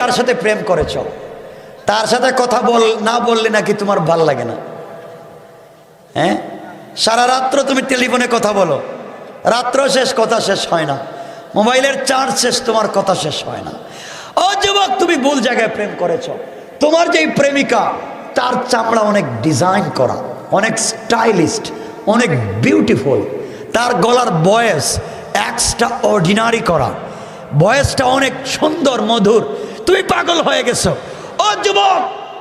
তার সাথে প্রেম করেছ, তার সাথে কথা না বললে নাকি তোমার ভাল লাগে না? হ্যাঁ, সারা রাত্র তুমি টেলিফোনে কথা বলো, রাত্র শেষ কথা শেষ হয় না, মোবাইলের চার্জ শেষ তোমার কথা শেষ হয় না। ও যুবক, তুমি ভুল জায়গায় প্রেম করেছ। তোমার যেই প্রেমিকা, তার চামড়া অনেক ডিজাইন করা, অনেক স্টাইলিস্ট, অনেক বিউটিফুল, তার গলার ভয়েস এক্সট্রা অর্ডিনারি করা, ভয়েসটা অনেক সুন্দর মধুর, তুমি পাগল হয়ে গেছো। ও যুবক,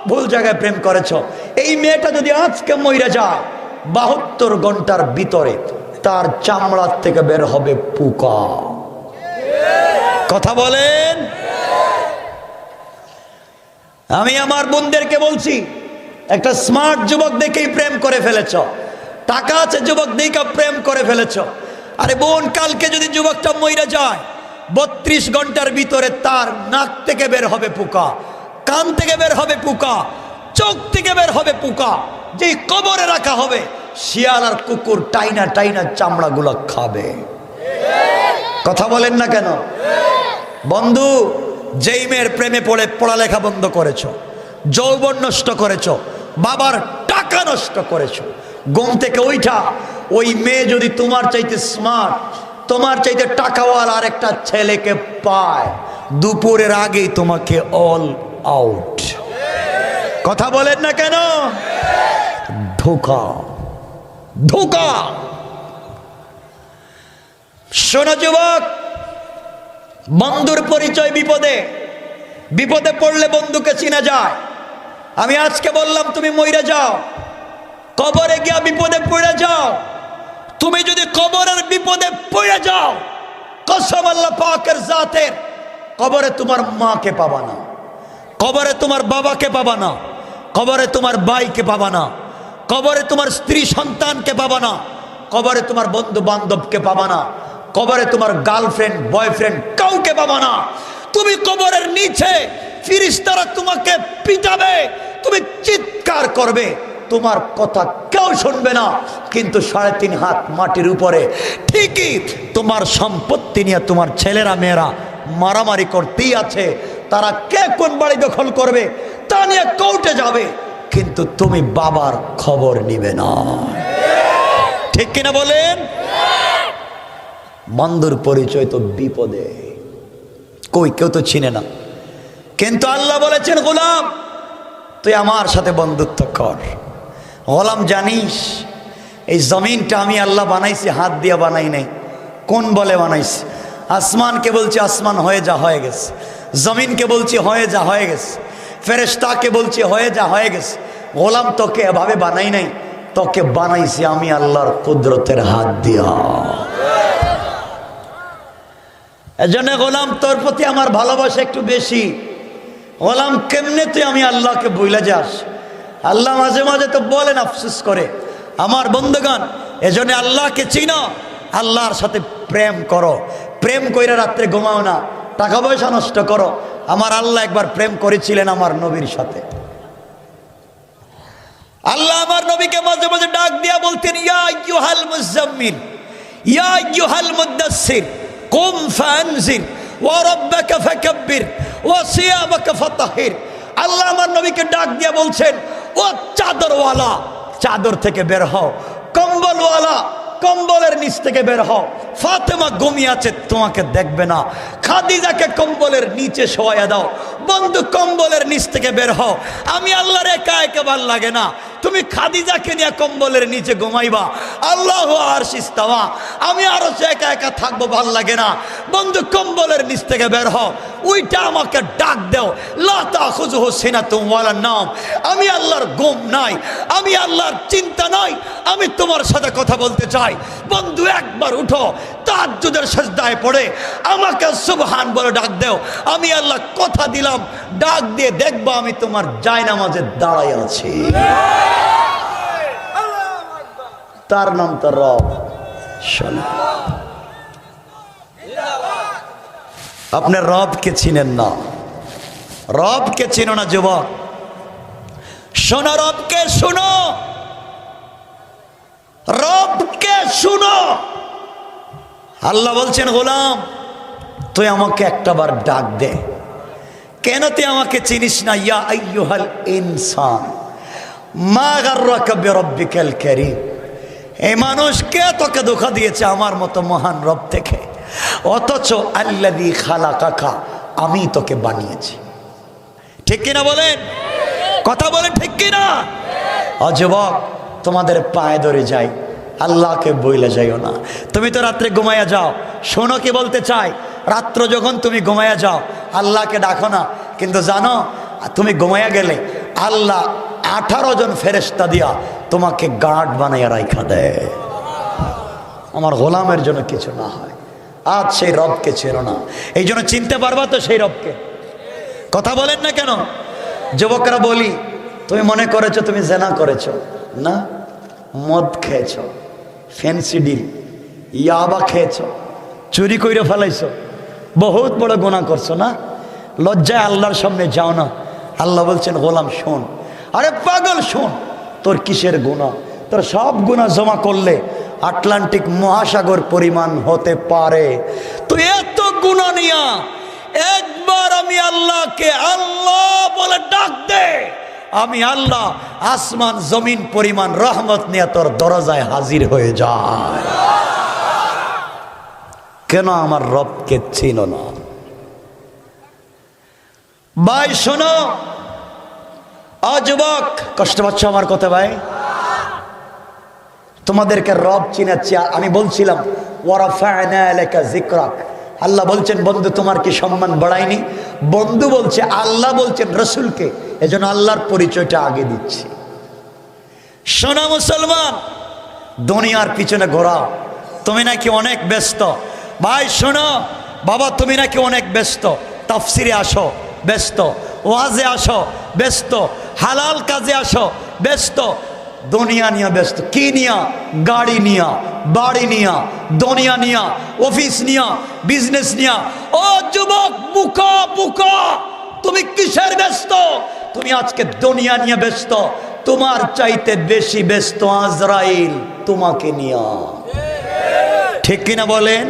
ভুল জায়গায় প্রেম করেছ। এই মেয়েটা যদি আজকে মইরা যায়, 72 ঘন্টার ভিতরে তার চামড়ার থেকে বের হবে পোকা। কথা বলেন। আমি আমার বোনদেরকে বলছি, একটা স্মার্ট যুবক দেখেই প্রেম করে ফেলেছ, টাকা আছে যুবক দেখে প্রেম করে ফেলেছ। আরে বোন, কালকে যদি যুবকটা মইরা যায়, 32 ঘন্টার ভিতরে তার নাক থেকে বের হবে পোকা, কান থেকে বের হবে পোকা, চোখ থেকে বের হবে পোকা, যেই কবরে রাখা হবে শিয়াল আর কুকুর টাইনা টাইনা চামড়াগুলো খাবে। কথা বলেন না কেন? বন্ধু, যেই মেয়ের প্রেমে পড়ে পড়ালেখা বন্ধ করেছ, যৌবন নষ্ট করেছ, বাবার টাকা নষ্ট করেছ, ঘুম থেকে ওইটা ওই মেয়ে যদি তোমার চাইতে স্মার্ট, তোমার চাইতে টাকাওয়ালা আর একটা ছেলেকে পায়, দুপুরের আগেই তোমাকে অল আউট। কথা বলেন না কেন? ধোঁকা, ধোঁকা। শোনো যুবক, বন্ধুর পরিচয় বিপদে, বিপদে পড়লে বন্ধুকে চিনা যায়। আমি আজকে বললাম তুমি মইরা যাও, কবরে গিয়া বিপদে পড়ে যাও। তুমি যদি কবরের বিপদে পড়ে যাও, কসম আল্লাহ পাকের জাতের, কবরে তোমার মাকে পাবা না, কবরে তোমার বাবাকে পাবা না, কবরে তোমার ভাইকে পাবা না, কবরে তোমার স্ত্রী সন্তানকে পাবা না, কবরে তোমার বন্ধু বান্ধবকে পাবা না, কবরে তোমার গার্লফ্রেন্ড বয়ফ্রেন্ড কাউকে পাবা না। তুমি কবরের নিচে ফেরেশতারা তোমাকে পিটাবে, তুমি চিৎকার করবে, তোমার কথা কেউ শুনবে না, কিন্তু 3.5 হাত মাটির উপরে ঠিকই তোমার সম্পত্তি নিয়ে তোমার ছেলেরা মেয়েরা মারামারি করতেই আছে। তারা কে কোন বাড়ি দখল করবে তা নিয়ে কোর্টে যাবে, কিন্তু তুমি বাবার খবর নিবে না। ঠিক কিনা বলেন? বন্ধুর পরিচয় তো বিপদে, কই কেউ তো চিনে না, কিন্তু আল্লাহ বলেছেন, গোলাম তুই আমার সাথে বন্ধুত্ব কর। গোলাম, জানিস এই জমিনটা আমি আল্লাহ বানাইছি, হাত দিয়ে বানাই নাই। কোন বলে বানাইছি? আসমানকে বলছি আসমান হয়ে যা, হয়ে গেছে। জমিনকে বলছি হয়ে যা, হয়ে গেছে। ফেরেশতাকে বলছি হয়ে যা, হয়ে গেছে। গোলাম, তোকে এভাবে বানাই নাই, তোকে বানাইছি আমি আল্লাহর কুদরতের হাত দিয়া। এজন্য গোলাম, তোর প্রতি আমার ভালোবাসা একটু বেশি। গোলাম, কেমনে তুই আমি আল্লাহকে ভুলে যাস? আল্লাহ মাঝে মাঝে তো বলেন, আফসোস করে। আমার বন্ধুগণ, এজন্য আল্লাহকে চিনো, আল্লাহর সাথে প্রেম করো। প্রেম কইরা রাত্রে ঘুমাও না, টাকা পয়সা নষ্ট করো। আমার আল্লাহ একবার প্রেম করেছিলেন আমার নবীর সাথে। আল্লাহ আমার নবীকে মাঝে মাঝে ডাক দিয়া বলতেন, ইয়া আইয়ুহাল মুজাম্মিল, ইয়া আইয়ুহাল মুদাসসির, কুম ফানজির, ওয়া রাব্বাকা ফাকাব্বির, ওয়া সিয়াবাকা ফাতাহির। আল্লাহ আমার নবীকে ডাক দিয়া বলছেন, ও চাদরওয়ালা, চাদর থেকে বের হও। কম্বলওয়ালা, কম্বলের নিচ থেকে বের হও। ফাতেমা ঘুমিয়ে আছে, তোমাকে দেখবে না। খাদিজাকে কম্বলের নিচে শোয়া দাও। বন্ধু, কম্বলের নিচ থেকে বের হও। আমি আল্লাহর একা একা ভাল লাগে না, তুমি খাদিজাকে নিয়ে কম্বলের নিচে ঘুমাইবা। আল্লাহু আরশ ইস্তাওয়া, আমি আরো একা একা থাকবো, ভাল লাগে না। বন্ধু, কম্বলের নিচ থেকে বের হও, ওইটা আমাকে ডাক দাও। লা তাখুযুহু সিনাতুন ওয়ালা নাওম, আমি আল্লাহর ঘুম নাই, আমি আল্লাহর চিন্তা নাই, আমি তোমার সাথে কথা বলতে চাই। বন্ধু, একবার উঠো, তাহাজ্জুদের সিজদায় পড়ে আমাকে সুবহান বলে ডাক দাও। আমি আল্লাহ কথা দিলাম, ডাক দিয়ে দেখবা আমি তোমার জায়নামাজে দাঁড়াই আছি। তার নাম তো রব। আপনি রবকে চিনেন না, রবকে চিনো না যুবক। শোনো, রবকে শুনো, রবকে শুনো। আল্লাহ বলছেন, গোলাম তুই আমাকে একটা বার ডাক দে, কেন তুই আমাকে চিনিস না? ইয়া আইয়ুহাল ইনসান মা গাররাকা বিরাব্বিকাল কারীম, এই মানুষ কে তোকে ধোঁকা দিয়েছে আমার মতো মহান রব থেকে? অথচ আল্লাযী খালাকাকা, আমি তোকে বানিয়েছি। ঠিক কিনা বলেন? কথা বলেন ঠিক কিনা? যুবক, তোমাদের পায়ে ধরে যাই, আল্লাহকে বইলে যাইও না। তুমি তো রাত্রে ঘুমাইয়া যাও, শোনো কি বলতে চাই, রাত্র যখন তুমি ঘুমাইয়া যাও আল্লাহকে ডাকো না, কিন্তু জানো তুমি ঘুমাইয়া গেলে আল্লাহ 18 জন ফেরেশতা দিয়া তোমাকে গার্ড বানাইয়া রাইখা দেয়। আমার গোলামের জন্য কিছু না হয়। আজ সেই রবকে চেনো না, এই জন্য চিনতে পারবা তো সেই রবকে। কথা বলেন না কেন? যুবকরা বলি, তুমি মনে করেছো তুমি জেনা করেছো না, মদ খেয়েছো, ফ্যান্সি ডিল, ইয়াবা খেয়েছো, চুরি কইরে ফেলাইছো, বহুত বড় গুনাহ করছো না? লজ্জায় আল্লাহর সামনে যাও না। আল্লাহ বলছেন গোলাম শোন, আরে পাগল শোন, তোর কিসের গুনাহ? তোর সব গুনাহ জমা করলে আটলান্টিক মহাসাগর পরিমাণ হতে পারে। তুই এত গুনাহ নিয়া একবার আমি আল্লাহকে আল্লাহ বলে ডাক দে, আমি আল্লাহ আসমান জমিন পরিমাণ রহমত নিয়ে তোর দরজায় হাজির হয়ে যায়। কেন আমার রবকে চিনো না? ভাই শোনো, যুবক, কষ্ট পাচ্ছ আমার কথা ভাই? তোমাদেরকে রব চিনাচ্ছি। আমি বলছিলাম ওয়ারাফা'না লাকা যিকরাক, আল্লাহ বলছেন বন্ধু তোমার কি সম্মান বাড়ায়নি? বন্ধু বলছে, আল্লাহ বলছেন রসুলকে, এজন্য আল্লাহর পরিচয়টা আগে দিচ্ছি। শোনা মুসলমান, দুনিয়ার পিছনে ঘোরাও, তুমি নাকি অনেক ব্যস্ত। ভাই শোনো বাবা, তুমি নাকি অনেক ব্যস্ত, তাফসিরে আসো ব্যস্ত, ওয়াজে আসো ব্যস্ত, হালাল কাজে আসো ব্যস্ত, দুনিয়া নিয়ে ব্যস্ত। কি নিয়া? গাড়ি নিয়া, বাড়ি নিয়া, দুনিয়া নিয়া, অফিস নিয়া, বিজনেস নিয়া। ও যুবক, বুকা বুকা, তুমি কিসের ব্যস্ত? তুমি আজকে দুনিয়া নিয়ে ব্যস্ত। তোমার চাইতে বেশি ব্যস্ত আজরাইল তোমাকে নিয়া। ঠিক কিনা বলেন?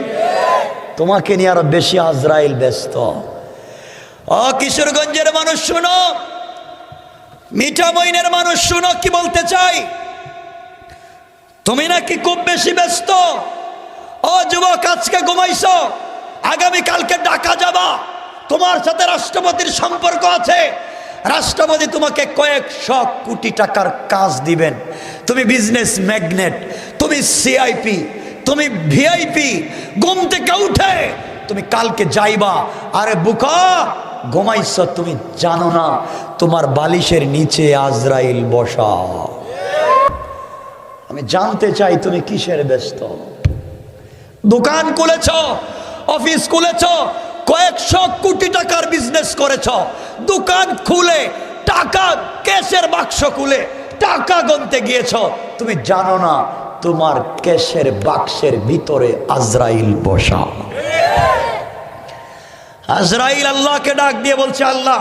তোমাকে নিয়ে আরো বেশি আজরাইল ব্যস্ত। কিশোরগঞ্জের মানুষ শুনো, মিঠামইনের মানুষ শুনো, কি বলতে চাই, তুমি নাকি খুব বেশি ব্যস্ত। ও যুবক, আজকে ঘুমাইছো, আগামী কালকে ঢাকা যাবা, তোমার সাথে রাষ্ট্রপতির সম্পর্ক আছে, রাষ্ট্রপতি তোমাকে কয়েকশো কোটি টাকার কাজ দিবেন, তুমি বিজনেস ম্যাগনেট, তুমি সিআইপি, তুমি ভিআইপি, ঘুম থেকে উঠে তুমি কালকে যাইবা। আরে বুকা, ঘুমাইছ, তুমি জানো না তোমার বালিশের নিচে আজরাইল বসা। আমি জানতে চাই তুমি কিসের ব্যস্ত? দোকান খুলেছ, অফিস খুলেছ, কয়েকশো কোটি টাকার বিজনেস করেছ, দোকান খুলে টাকা ক্যাশের বাক্স খুলে টাকা গুনতে গিয়েছ, তুমি জানো না তোমার ক্যাশের বাক্সের ভিতরে আজরাইল বসা। আজরাইল আল্লাহকে ডাক দিয়ে বলছে, আল্লাহ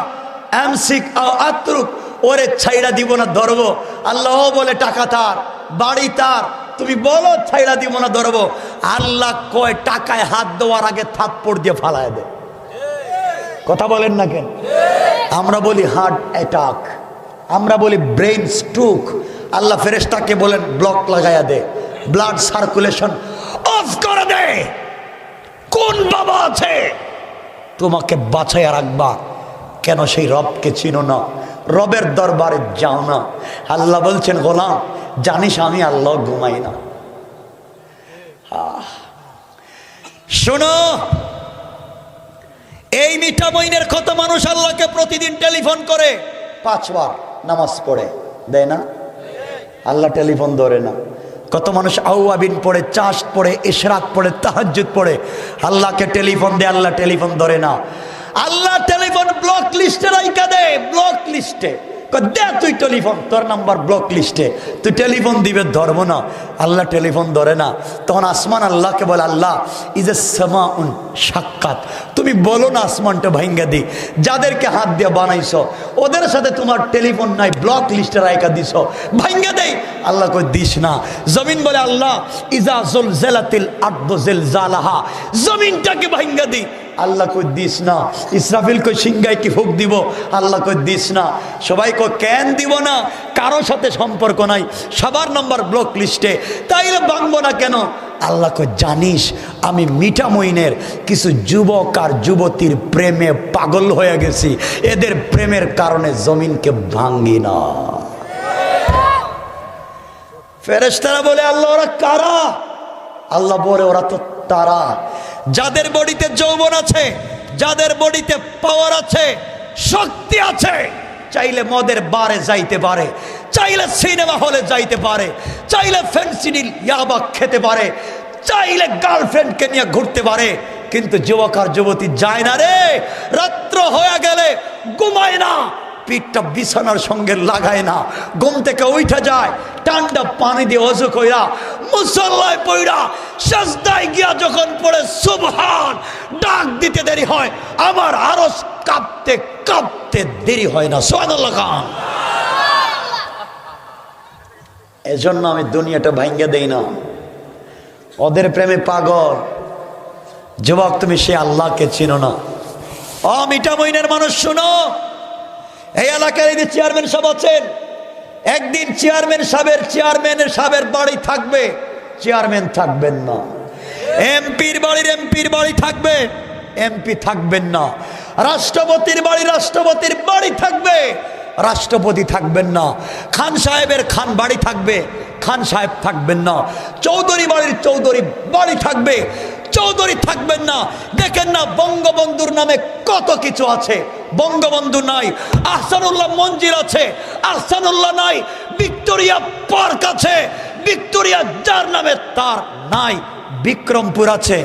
আমসিক আও আতরুক, ওরে ছাইড়া দিব না ধরবো। আল্লাহ বলে টাকা তার, বাড়ি তার, তুমি বলো ছাইড়া দিব না ধরবো। আল্লাহ কয় টাকায় হাত দেওয়ার আগে থাপ্পড় দিয়ে ফালায় দে। কথা বলেন না কেন? আমরা বলি হার্ট অ্যাটাক, আমরা বলি ব্রেন স্ট্রোক। আল্লাহ ফেরেশতাকে বলেন ব্লক লাগাইয়া দে, ব্লাড সার্কুলেশন অফ করে দে। কোন বাবা আছে তোমাকে বাঁচাইয়া রাখবা? কেন সেই রবকে চিনো না? রবের দরবারে যাও না। আল্লাহ বলছেন গোলাম, জানিস আমি আল্লাহ ঘুমাই না। শোনো, এই মিঠামইনের কত মানুষ আল্লাহকে প্রতিদিন টেলিফোন করে, 5 বার নামাজ পড়ে, দেয় না? আল্লাহ টেলিফোন ধরে না। কত মানুষ আউয়াবিন পড়ে, চাষ পড়ে, ইশরাক পড়ে, তাহাজ্জুদ পড়ে, আল্লাহকে টেলিফোন দেয়, আল্লাহ টেলিফোন ধরে না। আল্লাহ টেলিফোন ব্লক লিস্টে রাইখা দে, ব্লক লিস্টে দে, তুই টেলিফোন, তোর নাম্বার ব্লক লিস্টে, তুই টেলিফোন দিবে, ধরবো না। আল্লাহ টেলিফোন ধরে না। তখন আসমান আল্লাহকে বলে, আল্লাহ ইজ এ সামাউন সাক্ষাৎ, তুমি বলো না আসমানটা ভাঙ্গা দি। যাদেরকে হাত দিয়ে বানাইছো ওদের সাথে তোমার টেলিফোন নাই, ব্লক লিস্টে রাইখা দিছ, ভাঙ্গা দেই। আল্লাহ কই দিস না। জমিন বলে, আল্লাহ ইজা জুলজিলাতিল আরদু জিলজালাহা, জমিনটাকে ভাঙ্গা দি। আল্লাহ কই দিস না। ইসরাফিল কই সিংহায় কি ফুক দিব, আল্লাহ কই দিস না। সবাই কই কেন দিব না, কারোর সাথে সম্পর্ক নাই, সবার নাম্বার ব্লক লিস্টে, তাইলে ভাঙবো না কেন? আল্লাহ কই জানিস আমি মিঠা মইনের কিছু যুবক আর যুবতীর প্রেমে পাগল হয়ে গেছি, এদের প্রেমের কারণে জমিনকে ভাঙ্গি না। ফেরেশতারা বলে আল্লাহ ওরা কারা? আল্লাহ বলে ওরা তো তারা যাদের বডিতে যৌবন আছে, যাদের বডিতে পাওয়ার আছে, শক্তি আছে, চাইলে মদের বারে যাইতে পারে, চাইলে সিনেমা হলে যাইতে পারে, চাইলে ফেন্সিডিল ইয়াবা খেতে পারে, চাইলে গার্লফ্রেন্ডকে নিয়ে ঘুরতে পারে, কিন্তু যুবক আর যুবতী যায় না রে। রাত্র হয়ে গেলে ঘুমায় না, পিঠটা বিছানার সঙ্গে লাগায় না, ঘুম থেকে উঠে যায়, ঠান্ডা পানি দিয়ে ওযু কইরা মুসল্লায় পইরা সাজদায় গিয়া যখন পড়ে সুবহান ডাক দিতে দেরি হয়, আমার আরশ কাঁপতে কাঁপতে দেরি হয় না। সুবহানাল্লাহ খান। এজন্য আমি দুনিয়াটা ভাঙ্গা দেই না, ওদের প্রেমে পাগল। যুবক তুমি সে আল্লাহকে চিনো না। ও মিঠা মইনের মানুষ শুনো, এই এলাকার এই যে চেয়ারম্যান সাহেব আছেন, একদিন চেয়ারম্যানের সাহেবের বাড়ি থাকবে, চেয়ারম্যান থাকবেন না। এমপির বাড়ি থাকবে, এমপি থাকবেন না। রাষ্ট্রপতির বাড়ি থাকবে, রাষ্ট্রপতি থাকবেন না। খান সাহেবের খান বাড়ি থাকবে, খান সাহেব থাকবেন না। চৌধুরী বাড়ির চৌধুরী বাড়ি থাকবে, চৌধুরী থাকবেন না। দেখেন না বঙ্গবন্ধুর নামে কত কিছু আছে, বঙ্গবন্ধু নাই। আহসানুল্লাহ মঞ্জিল আছে, আহসানুল্লাহ নাই। ভিক্টোরিয়া পার্ক আছে, ভিক্টোরিয়া যার নামে তার নাই। বিক্রমপুর আছে,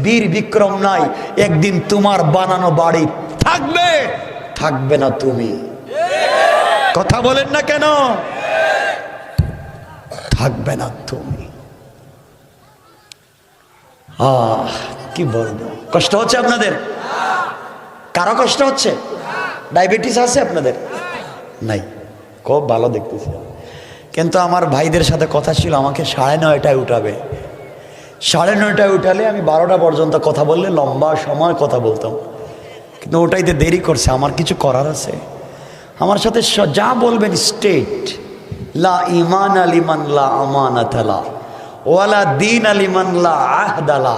বীর বিক্রম নাই। একদিন তোমার বানানো বাড়ি থাকবে, থাকবে না তুমি। কথা বলেন না কেন? থাকবে না তুমি। কি বলবো, কষ্ট হচ্ছে আপনাদের? কারো কষ্ট হচ্ছে? ডায়াবেটিস আছে আপনাদের? নাই, খুব ভালো দেখতেছি। কিন্তু আমার ভাইদের সাথে কথা ছিল আমাকে 9:30টায় উঠাবে। 9:30টায় উঠালে আমি 12টা পর্যন্ত কথা বললে লম্বা সময় কথা বলতাম, কিন্তু ওটাইতে দেরি করছে। আমার কিছু করার আছে, আমার সাথে যা বলবেন স্টেট। লা ইমান আলিমান লা আমানাত লা ওয়ালা দিন আলিমান লা আহদা লা।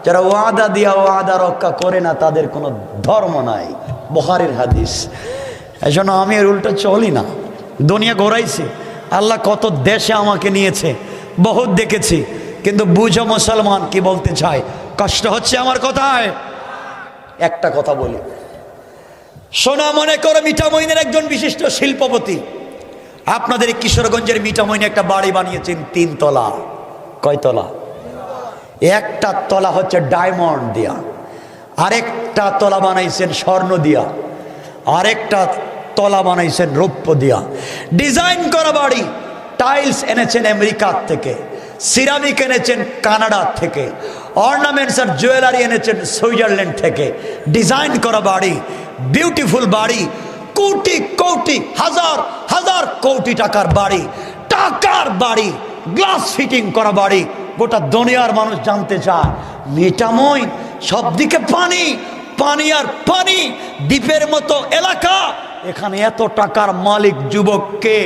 যারা ওয়াদা দিয়া ওয়াদা রক্ষা করে না তাদের কোনো ধর্ম নাই, বুখারীর হাদিস। এই জন্য আমি এর উল্টা চলি না। দুনিয়া ঘোরাইছি, আল্লাহ কত দেশে আমাকে নিয়েছে, বহুত দেখেছি, কিন্তু বুঝো মুসলমান কি বলতে চাই। কষ্ট হচ্ছে আমার কথায়? একটা কথা বলি, সোনা মনে করো মিঠামইনের একজন বিশিষ্ট শিল্পপতি আপনাদের কিশোরগঞ্জের মিঠামইনে একটা বাড়ি বানিয়েছেন 3 তলা। কয় তলা? একটা তলা হচ্ছে ডায়মন্ড দিয়া, আরেকটা তলা বানাইছেন স্বর্ণ দিয়া, আরেকটা তলা বানাইছেন রৌপ্য দিয়া। ডিজাইন করা বাড়ি, টাইলস এনেছেন আমেরিকা থেকে, সিরামিক এনেছেন কানাডা থেকে, অর্নামেন্টস আর জুয়েলারি এনেছেন সুইজারল্যান্ড থেকে। ডিজাইন করা বাড়ি, বিউটিফুল বাড়ি, কোটি কোটি হাজার হাজার কোটি টাকার বাড়ি, টাকার বাড়ি, গ্লাস ফিটিং করা বাড়ি। গোটা দুনিয়ার মানুষ জানতে চায় মিঠামইন সব দিকে পানি, পানি আর পানি, দ্বীপের মতো এলাকা। এখানে এত টাকার মালিক যুবককে,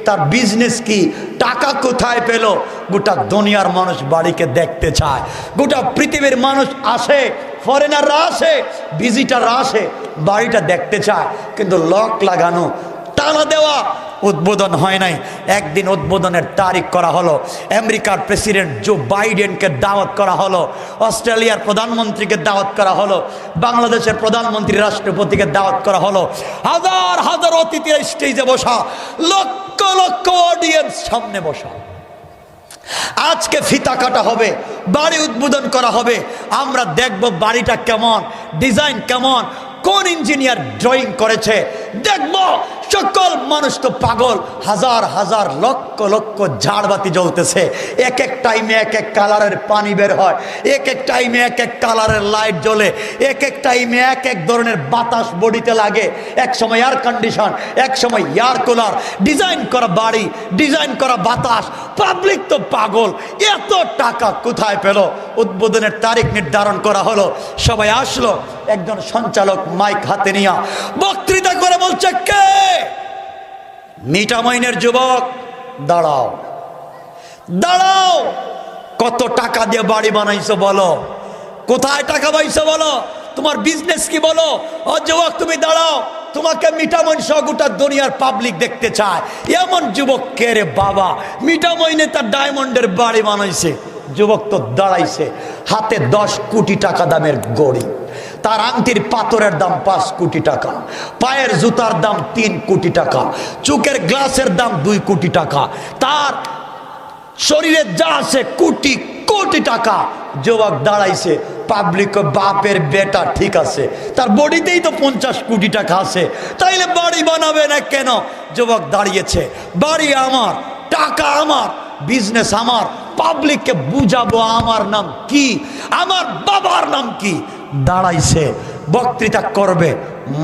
তার বিজনেস কি, টাকা কোথায় পেল? গোটা দুনিয়ার মানুষ বাড়িকে দেখতে চায়। গোটা পৃথিবীর মানুষ আসে, ফরেনাররা আসে, ভিজিটাররা আসে, বাড়িটা দেখতে চায়, কিন্তু লক লাগানো, তালা দেওয়া, উদ্বোধন হয় নাই। একদিন উদ্বোধনের তারিখ করা হলো, আমেরিকার প্রেসিডেন্ট জো বাইডেনকে দাওয়াত করা হলো, অস্ট্রেলিয়ার প্রধানমন্ত্রীকে দাওয়াত করা হলো, বাংলাদেশের প্রধানমন্ত্রী রাষ্ট্রপতিকে দাওয়াত করা হলো। হাজার হাজার অতিথিরা স্টেজে বসা, লক্ষ লক্ষ অডিয়েন্স সামনে বসা। আজকে ফিতা কাটা হবে, বাড়ি উদ্বোধন করা হবে। আমরা দেখব বাড়িটা কেমন, ডিজাইন কেমন, কোন ইঞ্জিনিয়ার ড্রয়িং করেছে, দেখব সকল মানুষ তো পাগল, হাজার হাজার লক্ষ লক্ষ ঝাড়বাতি জ্বলতেছে, এক এক টাইমে এক এক কালারের পানি বের হয়, এক এক টাইমে এক এক কালারের লাইট জ্বলে, এক এক টাইমে এক এক ধরনের বাতাস বডিতে লাগে, এক সময় এয়ার কন্ডিশন, এক সময় এয়ার কুলার, ডিজাইন করা বাড়ি, ডিজাইন করা বাতাস। পাবলিক তো পাগল, এত টাকা কোথায় পেল? উদ্বোধনের তারিখ নির্ধারণ করা হলো, সবাই আসলো, একজন সঞ্চালক মাইক হাতে নিয়ে বক্তৃতা করে বলছে, কে? মিঠামইনের যুবক, দাঁড়াও দাঁড়াও, কত টাকা দিয়ে বাড়ি বানাইছো বলো, কোথায় টাকা পাইছো বলো, তোমার বিজনেস কি বলো? ও যুবক তুমি দাঁড়াও, তোমাকে মিঠামইন সহ গোটা দুনিয়ার পাবলিক দেখতে চায়। এমন যুবক কে রে বাবা? মিঠামইনে তার ডায়মন্ডের বাড়ি বানাইছে। যুবক তো দাঁড়াইছে, হাতে 10 কোটি টাকা দামের গড়ি, তার আংটির পাথরের দাম 5 কোটি টাকা, পায়ের জুতার দাম 3 কোটি টাকা, চোখের গ্লাসের দাম 2 কোটি টাকা, তার শরীরে যা আছে কোটি কোটি টাকা। যুবক দাঁড়াইছে, পাবলিক বাপের বেটা, ঠিক আছে, তার বডিতেই তো 50 কোটি টাকা আছে, তাইলে বাড়ি বানাবে না কেন? যুবক দাঁড়িয়েছে, বাড়ি আমার, টাকা আমার, বিজনেস আমার, পাবলিককে বুঝাবো আমার নাম কি, আমার বাবার নাম কি। দাঁড়াইছে, বক্তৃতা করবে,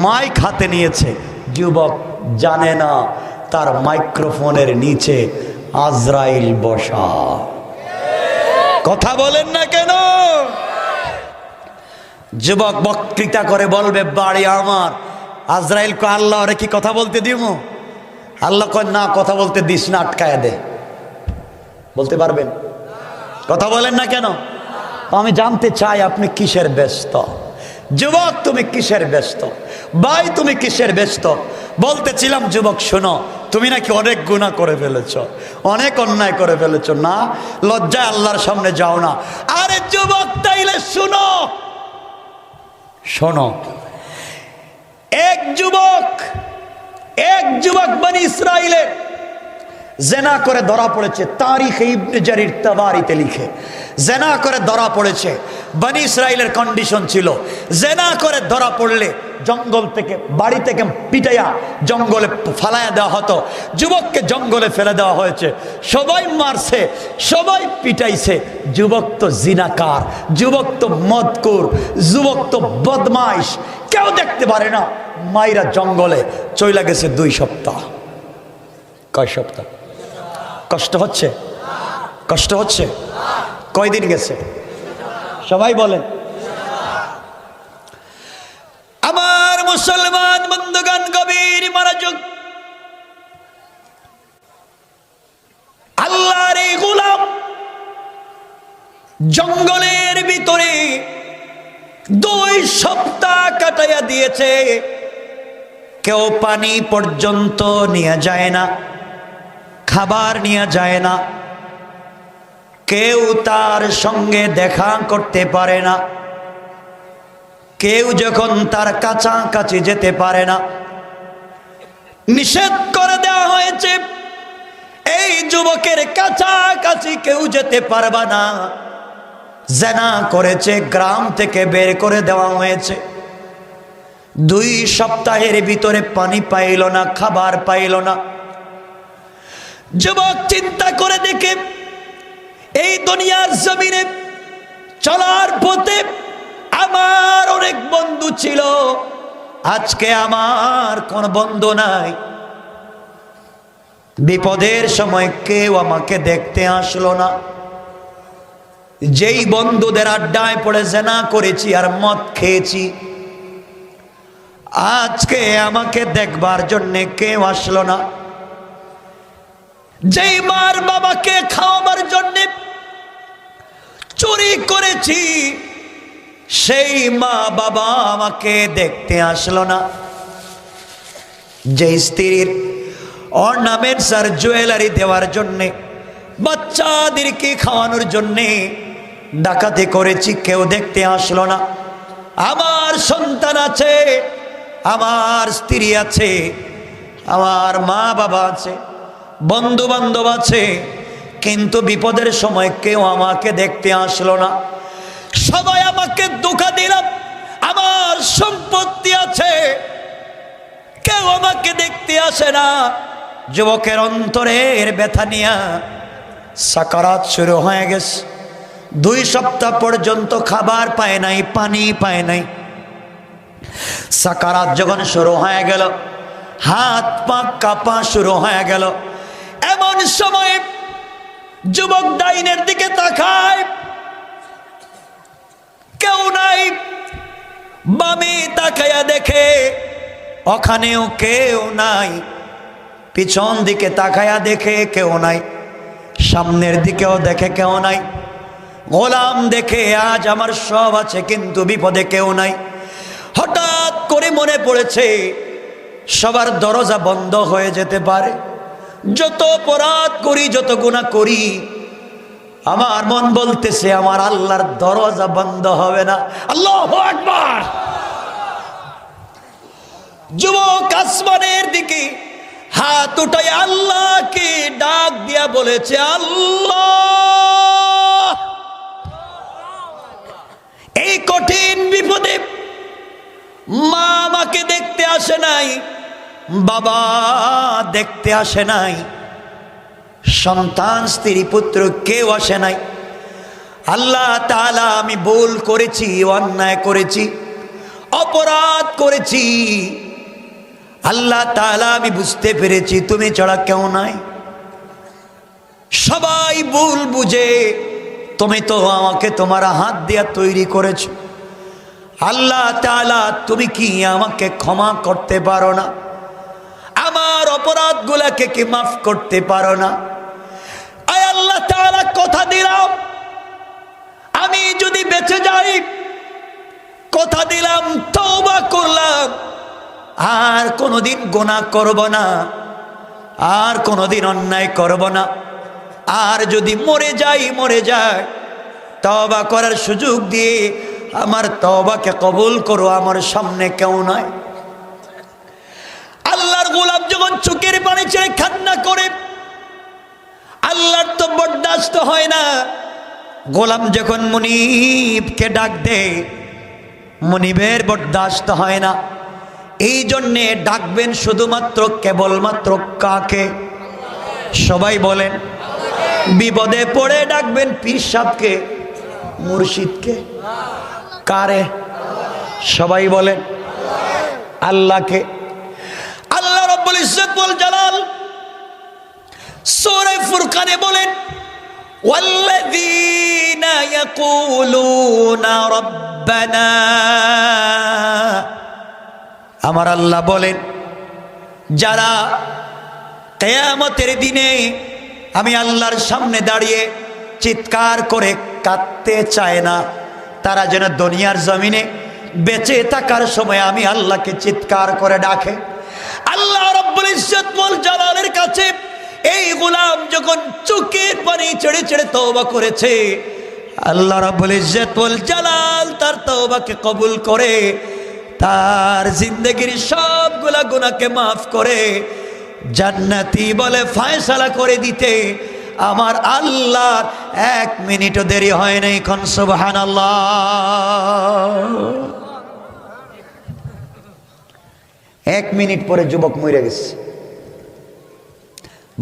মাইক হাতে নিয়েছে। যুবক জানে না তার মাইক্রোফোনের নিচে আজরাইল বসা। কথা বলেন না কেন? যুবক বক্তৃতা করে বলবে বাড়ি আমার। আজরাইল কো আল্লাহ রে কি কথা বলতে দিব? আল্লাহ কয় না, কথা বলতে দিস না, আটকায় দে। বলতে পারবেন? কথা বলেন না কেন? আমি জানতে চাই আপনি কিসের ব্যস্ত? যুবক তুমি কিসের ব্যস্ত? ভাই তুমি কিসের ব্যস্ত? বলতেছিলাম যুবক শোনো, তুমি নাকি অনেক গুনাহ করে ফেলেছ, অনেক অন্যায় করে ফেলেছ, না লজ্জায় আল্লাহর সামনে যাও না। আরে যুবক তাইলে শোনো, শোনো, এক যুবক বনি ইসরাইলের জেনা করে ধরা পড়েছে। তারিখ ইবনে জারির তাবারিতে লিখে, জেনা করে ধরা পড়েছে। বনি ইসরাইলের কন্ডিশন ছিল, জেনা করে ধরা পড়লে জঙ্গল থেকে, বাড়ি থেকে পিটাইয়া জঙ্গলে ফালাইয়া দেওয়া হতো। যুবককে জঙ্গলে ফেলে দেওয়া হয়েছে, সবাই মারছে, সবাই পিটাইছে। যুবক তো জিনাকার, যুবক তো মদকুর, যুবক তো বদমাইশ, কেউ দেখতে পারে না। মাইরা জঙ্গলে চইলা গেছে 2 সপ্তাহ। কয় সপ্তাহ? কষ্ট হচ্ছে? কষ্ট হচ্ছে? কয়দিন গেছে? সবাই বলেন। আমার মুসলমান বন্ধুগণ, গভীর মনোযোগ। আল্লাহর এই গোলাম জঙ্গলের ভিতরে 2 সপ্তাহ কাটাইয়া দিয়েছে। কেউ পানি পর্যন্ত নিয়ে যায় না, খাবার নিয়ে যায় না, কেউ তার সঙ্গে দেখা করতে পারে না, কেউ যখন তার কাছাকাছি যেতে পারে না। নিষেধ করে দেওয়া হয়েছে, এই যুবকের কাছাকাছি কেউ যেতে পারবে না। জেনা করেছে, গ্রাম থেকে বের করে দেওয়া হয়েছে। 2 সপ্তাহের ভিতরে পানি পাইল না, খাবার পাইল না। যুবক চিন্তা করে দেখে, এই দুনিয়ার জমিনে চলার পথে আমার অনেক বন্ধু ছিল, আজকে আমার কোন বন্ধু নাই। বিপদের সময় কেউ আমাকে দেখতে আসলো না। যেই বন্ধুদের আড্ডায় পড়ে জেনা করেছি আর মদ খেয়েছি, আজকে আমাকে দেখবার জন্য কেউ আসলো না। যেই মার বাবাকে খাওয়াবার জন্য চুরি করেছি, সেই মা বাবা আমাকে দেখতে আসলো না। যে স্ত্রীর অর্নামেন্টস আর জুয়েলারি দেওয়ার জন্যে, বাচ্চাদেরকে খাওয়ানোর জন্যে ডাকাতি করেছি, কেউ দেখতে আসলো না। আমার সন্তান আছে, আমার স্ত্রী আছে, আমার মা বাবা আছে, বন্ধু বান্ধব আছে, কিন্তু বিপদের সময় কেউ আমাকে দেখতে আসলো না। সবাই আমাকে ধোঁকা দিল। আমার সম্পত্তি আছে, কেউ আমাকে দেখতে আসে না। যুবকের অন্তরের ব্যথা নিয়া সাকারাত শুরু হয়ে গেছে। 2 সপ্তাহ পর্যন্ত খাবার পায় নাই, পানি পায় নাই। সাকারাত যখন শুরু হয়ে গেল, হাত পা কাঁপা শুরু হয়ে গেল। এমন সময় যুবক ডাইনের দিকে তাকায়, কেউ নাই। বামে তাকায়া দেখে ওখানেও কেউ নাই। পিছন দিকে তাকায়া দেখে কেউ নাই। সামনের দিকেও দেখে কেউ নাই। গোলাম দেখে আজ আমার সব আছে, কিন্তু বিপদে কেউ নাই। হঠাৎ করে মনে পড়েছে সবার দরজা বন্ধ হয়ে যেতে পারে। যত অপরাধ করি, যত গুনাহ করি, আমার মন বলতেছে আমার আল্লাহর দরজা বন্ধ হবে না। আল্লাহু আকবার। যুবক আসমানের দিকে হাত উঠায় আল্লাহকে ডাক দিয়া বলেছে, আল্লাহ, এই কঠিন বিপদে মা আমাকে দেখতে আসে নাই, বাবা দেখতে আসে নাই, সন্তান স্ত্রী পুত্র কেউ আসে নাই। আল্লাহ তাআলা, আমি ভুল করেছি, অন্যায় করেছি, অপরাধ করেছি। আল্লাহ তাআলা, আমি বুঝতে পেরেছি তুমি ছাড়া কেউ নাই। সবাই ভুল বুঝে, তুমি তো আমাকে তোমার হাত দিয়া তৈরি করেছো। আল্লাহ তাআলা, তুমি কি আমাকে ক্ষমা করতে পারো না? আমার অপরাধগুলোকে কি মাফ করতে পারো না? আয় আল্লাহ তাআলা, কথা দিলাম আমি যদি বেঁচে যাই, কথা দিলাম তওবা করলাম, আর কোনোদিন গুনাহ করব না, আর কোনোদিন অন্যায় করব না। আর যদি মরে যায়, তওবা করার সুযোগ দিয়ে আমার তওবাকে কবুল করো, আমার সামনে কেউ নাই। আল্লাহর গোলাম যখন চোখের পানি ছেড়ে কান্না করে, আল্লাহর তো বরদাস্ত হয় না। গোলাম যখন মুনিবকে ডাক দেয়, মুনিবের বরদাস্ত হয় না। এই জন্যে ডাকবেন শুধুমাত্র কেবলমাত্র কাকে? সবাই বলেন। বিপদে পড়ে ডাকবেন পীর সাহেবকে, মুর্শিদকে, কারে? সবাই বলেন আল্লাহকে। আল্লাহ রাব্বুল ইজ্জত ওয়াল জালাল সূরা ফুরকানে বলেন, ওয়াল্লাযীনা ইয়াকুলুনা রাব্বানা, আমার আল্লাহ বলেন, যারা কিয়ামতের দিনে আমি আল্লাহর সামনে দাঁড়িয়ে চিৎকার করে কাঁদতে চায় না, তারা যেন দুনিয়ার জমিনে বেঁচে থাকার সময় আমি আল্লাহকে চিৎকার করে ডাকে। আল্লাহ রাব্বুল ইজ্জত ওয়াল জালালের কাছে এই গোলাম যখন চোখের পানি ছেড়ে ছেড়ে তওবা করেছে, আল্লাহ রাব্বুল ইজ্জত ওয়াল জালাল তার তওবাকে কবুল করে, তার জিন্দেগির সবগুলা গুনাহকে মাফ করে জান্নাতি বলে ফয়সালা করে দিতে আমার আল্লাহ 1 মিনিটও দেরি হয় নাই। কোন সুবহানাল্লাহ। 1 মিনিট পরে যুবক মরে গেছে।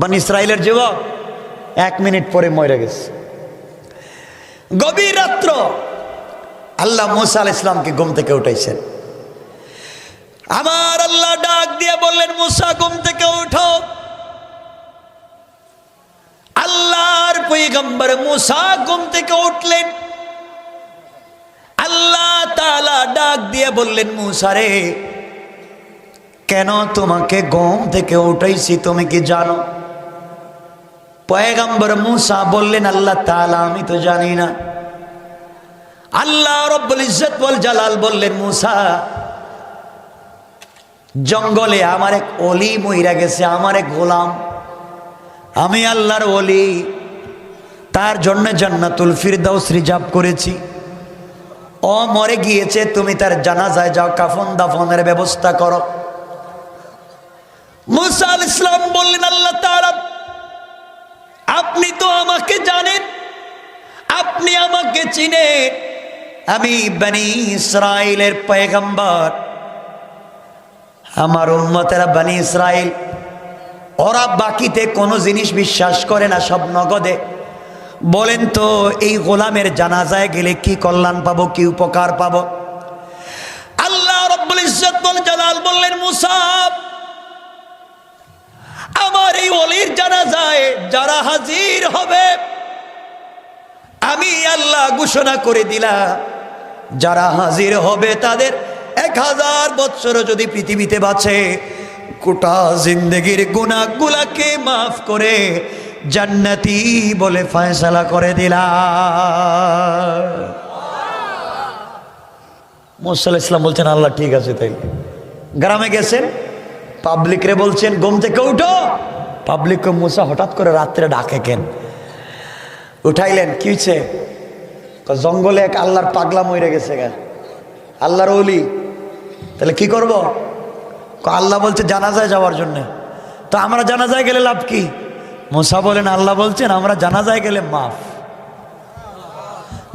বনি ইসরাইলের যুবক 1 মিনিট পরে মরে গেছে। গভীর রাত্র আল্লাহ মুসা আলাইহিস সালামকে ঘুম থেকে উঠাইছেন। আমার আল্লাহ ডাক দিয়ে বললেন, মুসা ঘুম থেকে উঠো। আল্লাহর পয়গম্বর মুসা ঘুম থেকে উঠলেন। আল্লাহ তাআলা ডাক দিয়ে বললেন, মুসা রে, কেন তোমাকে ঘুম থেকে উঠাইছি তুমি কি জানো? পয়গম্বর মুসা বললেন, আল্লাহ তাআলা, আমি তো জানি না। আল্লাহ রাব্বুল ইজ্জত ওয়াল জালাল বললেন, মুসা, জঙ্গলে আমার এক ওলি মইরা গেছে, আমার এক গোলাম, আমি আল্লাহর ওলি, তার জন্য জান্নাতুল ফিরদাউস রিজার্ভ করেছি। ও মরে গিয়েছে, তুমি তার জানাজায় যাও, কাফন দাফনের ব্যবস্থা করো। মুসা আলাইহিস সালাম বললেন, আল্লাহ তাআলা, আপনি তো আমাকে জানেন, আপনি আমাকে চিনেন, আমি বনি ইসরাইলের পয়গম্বর, আমার উম্মতেরা বনি ইসরাইল, ওরা বাকিতে কোনো জিনিস বিশ্বাস করে না, সব নগদে। বলেন তো এই গোলামের জানাজায় গেলে কি কল্যাণ পাবো, কি উপকার পাবো? আল্লাহ রাব্বুল ইজ্জত ওয়াল জালাল বললেন, মুসা, আমার এই ওলির জানাজায় যারা হাজির হবে, আমি আল্লাহ ঘোষণা করে দিলাম, যারা হাজির হবে তাদের 1000 বছর যদি পৃথিবীতে বাঁচে, গোটা জিন্দেগির গুনাহগুলোকে মাফ করে জান্নাতি বলে ফয়সালা করে দিলাম। মুসা আলাইহিস সালাম বলছেন, আল্লাহ ঠিক আছে। তাই গ্রামে গেছেন, পাবলিক রে বলছেন ঘুম থেকে উঠো। পাবলিককে মুসা হঠাৎ করে রাত্রে ডাকে কেন? উঠাইলেন, কি হয়েছে? জঙ্গলে এক আল্লাহর পাগলা মরে গেছে গা, আল্লাহর ওলি। তাহলে কি করব? আল্লাহ বলছে জানাজায় যাওয়ার জন্য। তো আমরা জানাজায় গেলে লাভ কি? মুসা বলেন, আল্লাহ বলছেন আমরা জানাজায় গেলে মাফ।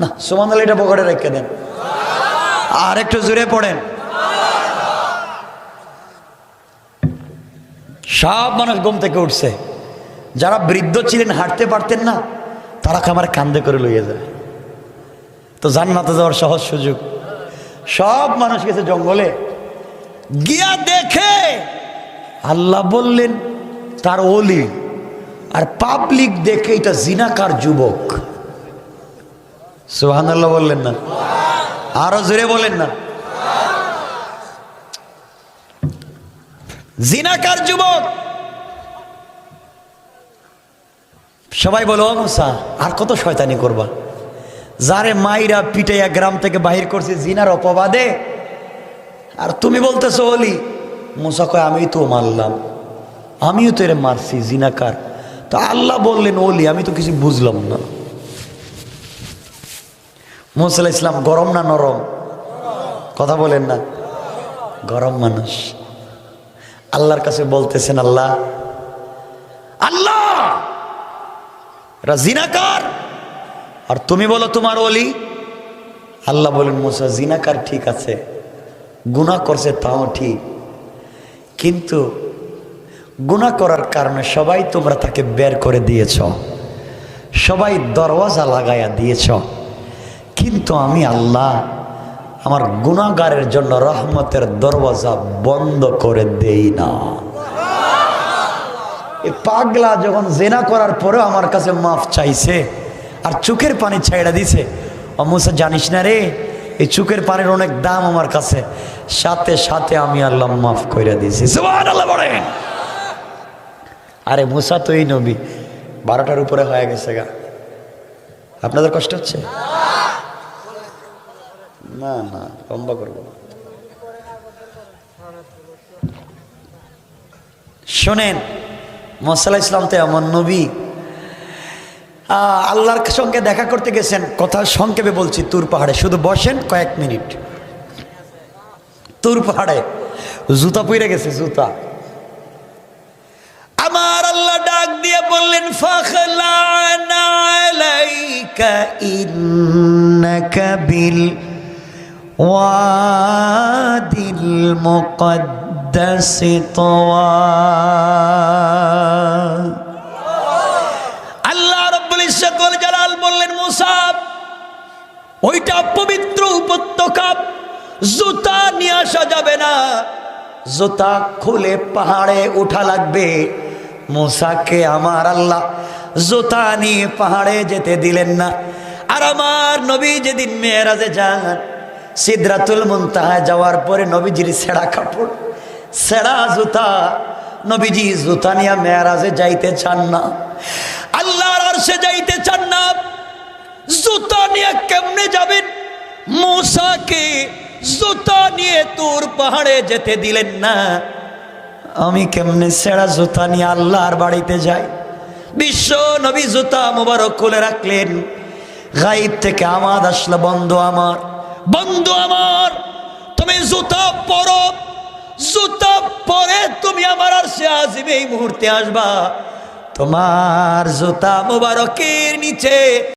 না সুবহানাল্লাহ, এটা পকেটে রেখে দেন, আর একটু জোরে পড়েন। সব মানুষ ঘুম থেকে উঠছে। যারা বৃদ্ধ ছিলেন, হাঁটতে পারতেন না, তারা আমার কান্দে করে লইয়ে যায়। তো জান্নাতে যাওয়ার সহজ সুযোগ। সব মানুষ গেছে জঙ্গলে, গিয়া দেখে আল্লাহ বললেন তার ওলি, আর পাবলিক দেখে এটা জিনাকার যুবক। সুবহানাল্লাহ বললেন না? আরো জোরে বলেন না? জিনাকার যুবক। সবাই বলো, মুসা আর কত শয়তানি করবা? যারে মাইরা পিটাইয়া গ্রাম থেকে বাহির করছে জিনার অপবাদে, আর তুমি বলতেছো ওলি। মুসা কয়, আমি তো মারলাম, আমিও তো এর মারছি, জিনাকার। তো আল্লাহ বললেন ওলি, আমি তো কিছু বুঝলাম না। মুসা আলাইহিস সালাম গরম না নরম? কথা বলেন না? গরম মানুষ। আল্লাহর কাছে বলতেছেন, আল্লাহ আল্লাহ এরা জিনাকার, আর তুমি বলো তোমার ওলি। আল্লাহ বলেন, মুসা জিনাকার ঠিক আছে, গুনাহ করছে তাও ঠিক, কিন্তু গুনাহ করার কারণে সবাই তোমরা তাকে বের করে দিয়েছ, সবাই দরওয়াজা লাগাইয়া দিয়েছ, কিন্তু আমি আল্লাহ আমার গুনাহগারের জন্য রহমতের দরওয়াজা বন্ধ করে দেই না। এই পাগলা যখন জেনা করার পরেও আমার কাছে মাফ চাইছে, আর চোখের পানি ছাইড়া দিছে, ও মুসা জানিস না রে, এই চোখের পানির অনেক দাম আমার কাছে, সাথে সাথে আমি আল্লাহ মাফ করে দিয়েছি। সুবহানাল্লাহ বলেন। আরে মুসা তো এই নবী, 12টার উপরে হয়ে গেছে গা। আপনাদের কষ্ট হচ্ছে? না না, লম্বা করবো না। শোনেন, মুসা আলাইহিস সালাম তো এমন নবী, আল্লাহর সঙ্গে দেখা করতে গেছেন। কথা সংক্ষেপে বলছি। তুর পাহাড়ে, শুধু বসেন কয়েক মিনিট। তুর পাহাড়ে জুতা পইরে গেছে, জুতা। আমার আল্লাহ ডাক দিয়ে বললেন, ফাখলা'না আলাইকা ইন্নাকা বিল ওয়াদিল মুকদ্দাসি তুওয়া। আল্লাহ রাব্বুল ইজ্জত ওয়াল জালাল বললেন, মুসা ওইটা পবিত্র উপত্যকা, জুতা নিয়ে আসা যাবে না, জুতা খুলে পাহাড়ে উঠা লাগবে। মুসাকে আমার আল্লাহ জুতা নিয়ে পাহাড়ে যেতে দিলেন না। আর আমার নবী যেদিন মেরাজে যান, সিদরাতুল মুনতাহায় যাওয়ার পরে নবীজির ছেঁড়া কাপড়, ছেঁড়া জুতা, নবীজি জুতা নিয়ে মেরাজে যাইতে চান না, আল্লাহর আরশে যাইতে চান না। জুতা নিয়ে কেমনে যাবেন? মুসাকে জুতা নিয়ে তুর পাহাড়ে যেতে দিলেন না। আমি কেমনে ছেঁড়া জুতা নিয়ে আল্লাহর বাড়িতে যাই? বিশ্ব নবী জুতা মুবারক খুলে রাখলেন। গায়েব থেকে আওয়াজ আসলো, বন্ধু আমার, বন্ধু আমার, তুমি জুতা পরো, জুতা পরে তুমি আমার আরশে আজিমে এই মুহূর্তে আসবা। তোমার জুতা মুবারকের নিচে